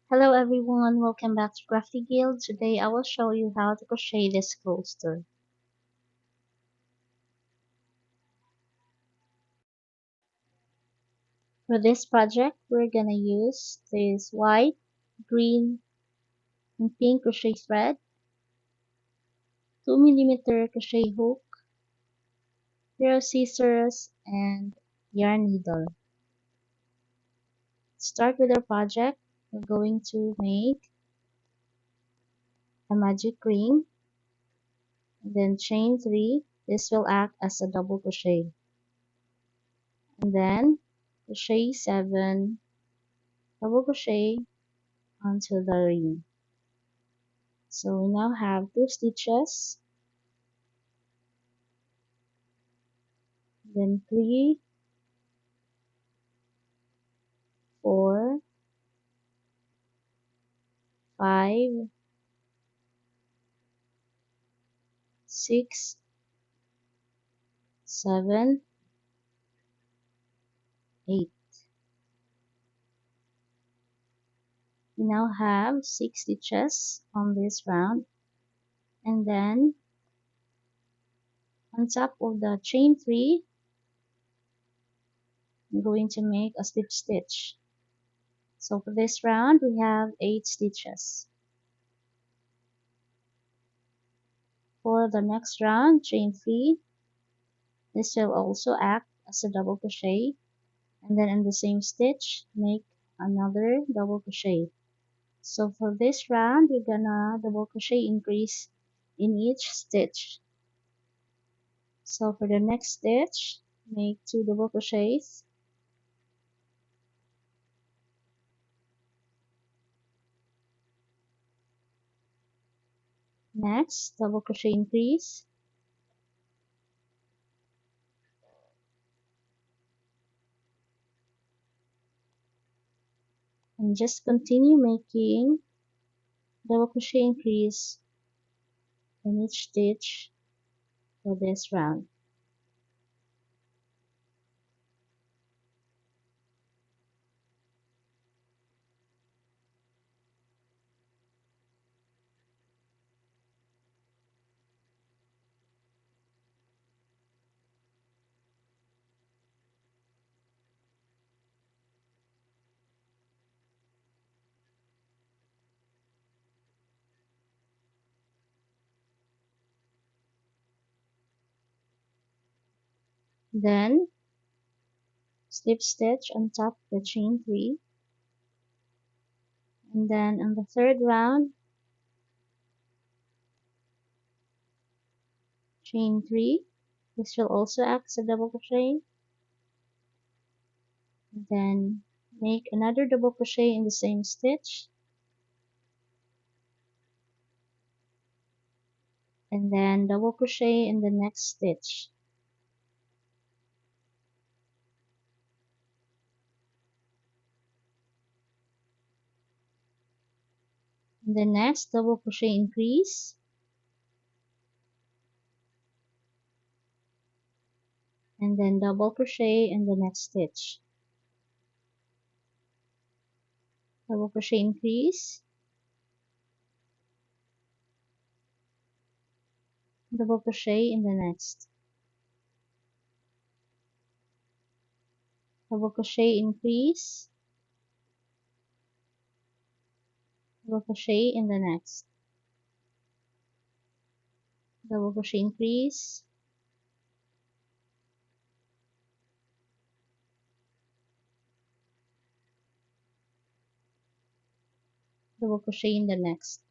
Hello everyone, welcome back to Crafty Guild. Today I will show you how to crochet this coaster. For this project, we're gonna use this white, green, and pink crochet thread, 2mm crochet hook, pair of scissors, and yarn needle. Start with our project. We're going to make a magic ring, and then chain 3. This will act as a double crochet. And then crochet 7, double crochet onto the ring. So we now have 2 stitches, then 3, 4, 5, 6, 7, 8. We now have 6 stitches on this round, and then on top of the chain 3, I'm going to make a slip stitch. So for this round, we have 8 stitches. For the next round, chain 3, this will also act as a double crochet, and then in the same stitch, make another double crochet. So for this round, we're gonna double crochet increase in each stitch. So for the next stitch, make 2 double crochets. Next, double crochet increase. And just continue making double crochet increase in each stitch for this round. Then slip stitch on top of the chain 3. And then on the third round, chain 3. This will also act as a double crochet. And then make another double crochet in the same stitch. And then double crochet in the next stitch. And the next double crochet increase, and then double crochet in the next stitch. Double crochet increase, double crochet in the next. Double crochet increase, double crochet in the next. Double crochet increase, double crochet in the next.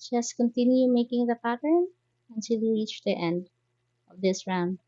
Just continue making the pattern until you reach the end of this round.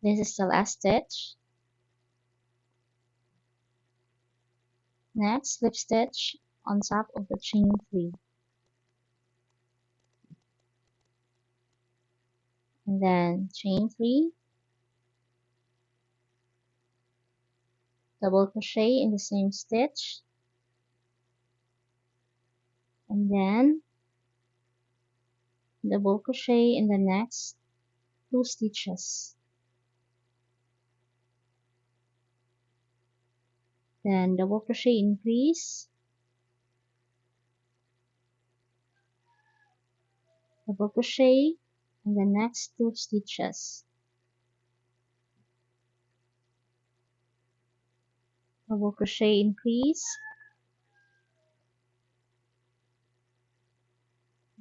This is the last stitch. Next, slip stitch on top of the chain 3, and then chain 3, double crochet in the same stitch, and then double crochet in the next 2 stitches. Then double crochet increase, double crochet in the next 2 stitches, double crochet increase,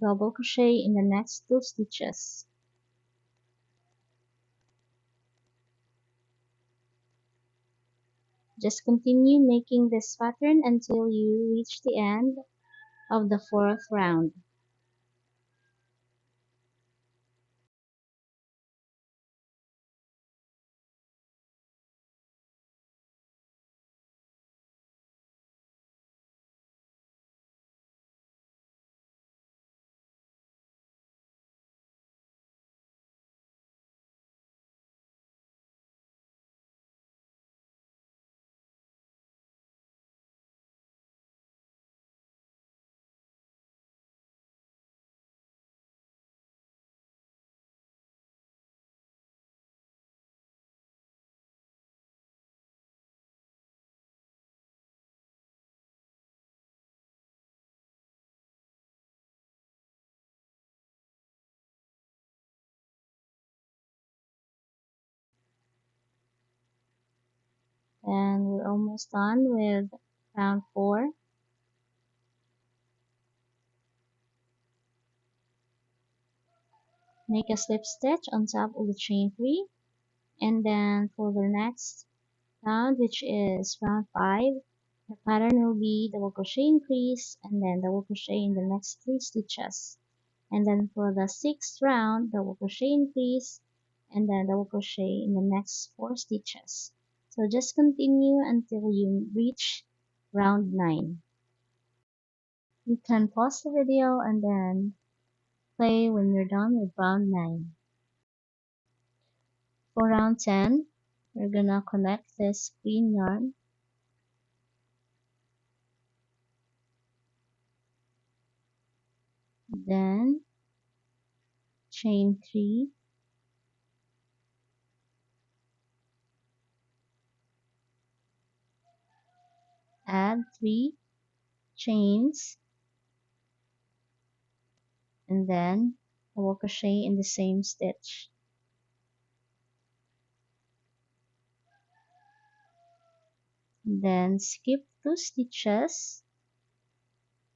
double crochet in the next 2 stitches. Just continue making this pattern until you reach the end of the 4th round. And we're almost done with round 4. Make a slip stitch on top of the chain 3, and then for the next round, which is round 5, the pattern will be double crochet increase and then double crochet in the next 3 stitches. And then for the 6th round, double crochet increase and then double crochet in the next 4 stitches. So just continue until you reach round 9. You can pause the video and then play when you're done with round 9. For round 10, we're gonna connect this green yarn, then chain 3, add 3 chains, and then double crochet in the same stitch. Then skip 2 stitches,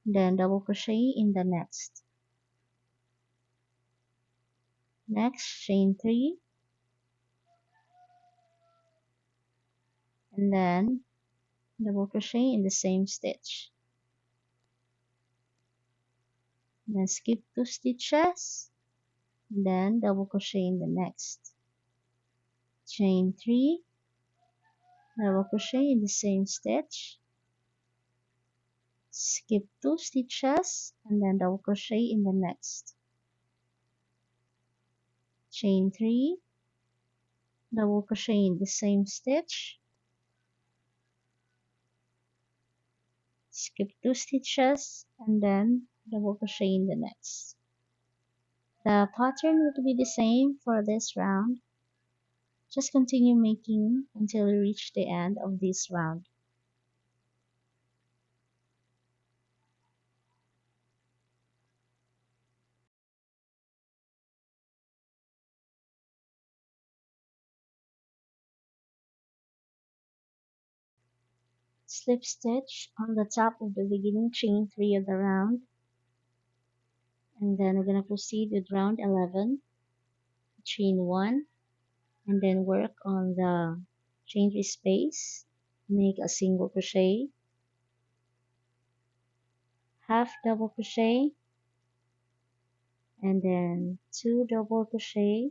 then double crochet in the next. Next, chain 3, and then double crochet in the same stitch. Then skip 2 stitches, then double crochet in the next. Chain 3, double crochet in the same stitch, skip 2 stitches, and then double crochet in the next. Chain 3, double crochet in the same stitch, skip 2 stitches, and then double crochet in the next. The pattern will be the same for this round. Just continue making until you reach the end of this round. Slip stitch on the top of the beginning chain 3 of the round, and then we're going to proceed with round 11, chain 1, and then work on the chain 3 space, make a single crochet, half double crochet, and then 2 double crochet,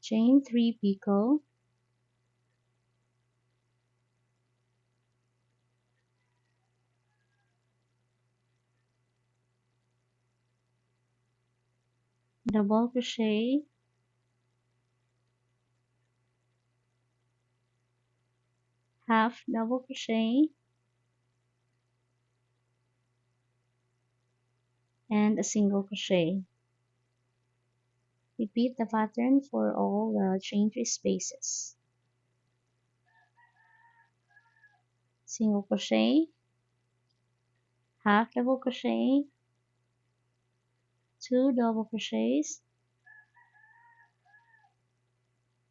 chain 3 picot, double crochet, half double crochet, and a single crochet. Repeat the pattern for all the chain 3 spaces. Single crochet, half double crochet, 2 double crochets,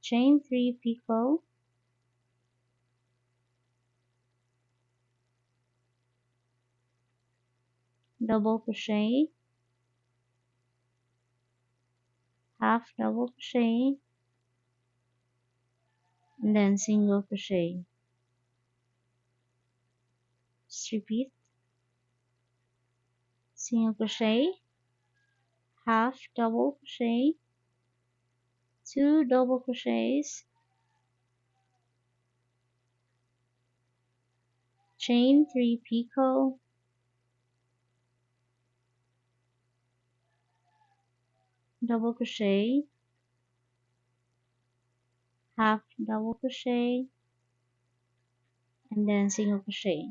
chain 3 picot, double crochet, half double crochet, and then single crochet. Just repeat. Single crochet, half double crochet, 2 double crochets, chain 3 picot, double crochet, half double crochet, and then single crochet.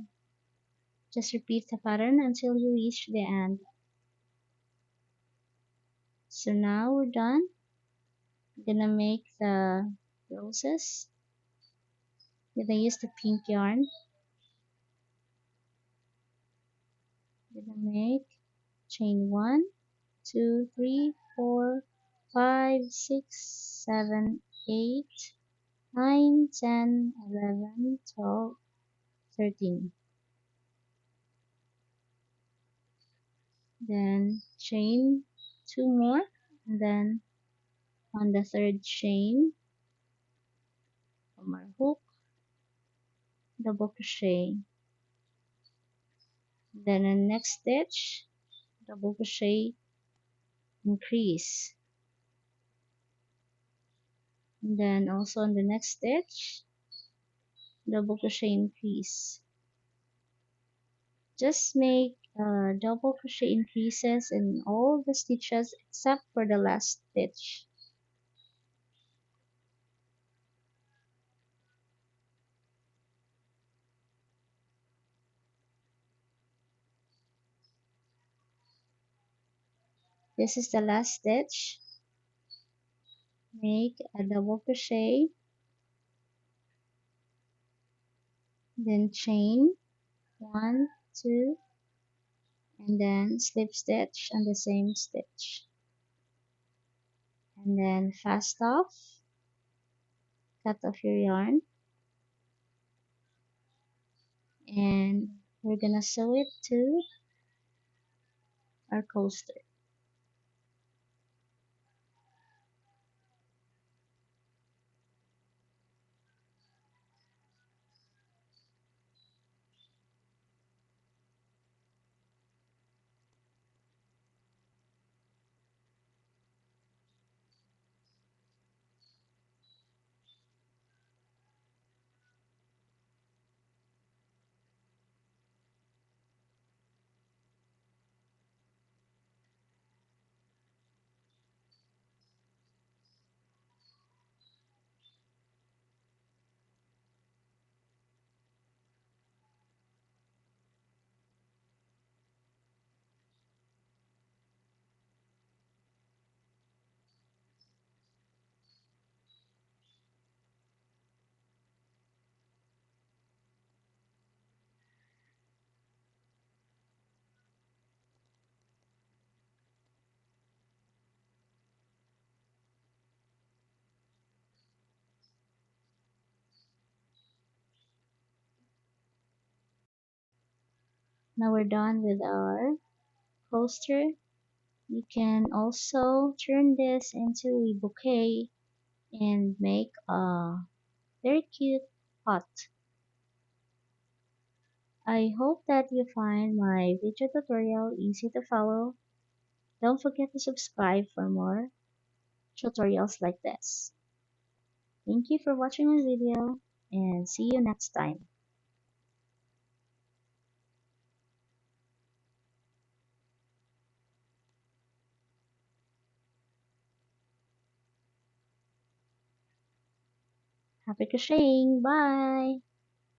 Just repeat the pattern until you reach the end. So now we're done. I'm gonna make the roses. I'm gonna use the pink yarn. I'm gonna make chain 1, 2, 3, 4, 5, 6, 7, 8, 9, 10, 11, 12, 13. Then chain 2 more, and then on the third chain from our hook, double crochet. Then in the next stitch, double crochet, increase. And then also in the next stitch, double crochet, increase. Just make double crochet increases in all the stitches except for the last stitch. This is the last stitch. Make a double crochet, then chain 1, 2, and then slip stitch on the same stitch, and then fast off, cut off your yarn, and we're gonna sew it to our coaster. Now we're done with our coaster. You can also turn this into a bouquet and make a very cute pot. I hope that you find my video tutorial easy to follow. Don't forget to subscribe for more tutorials like this. Thank you for watching my video and see you next time. Happy crocheting! Bye!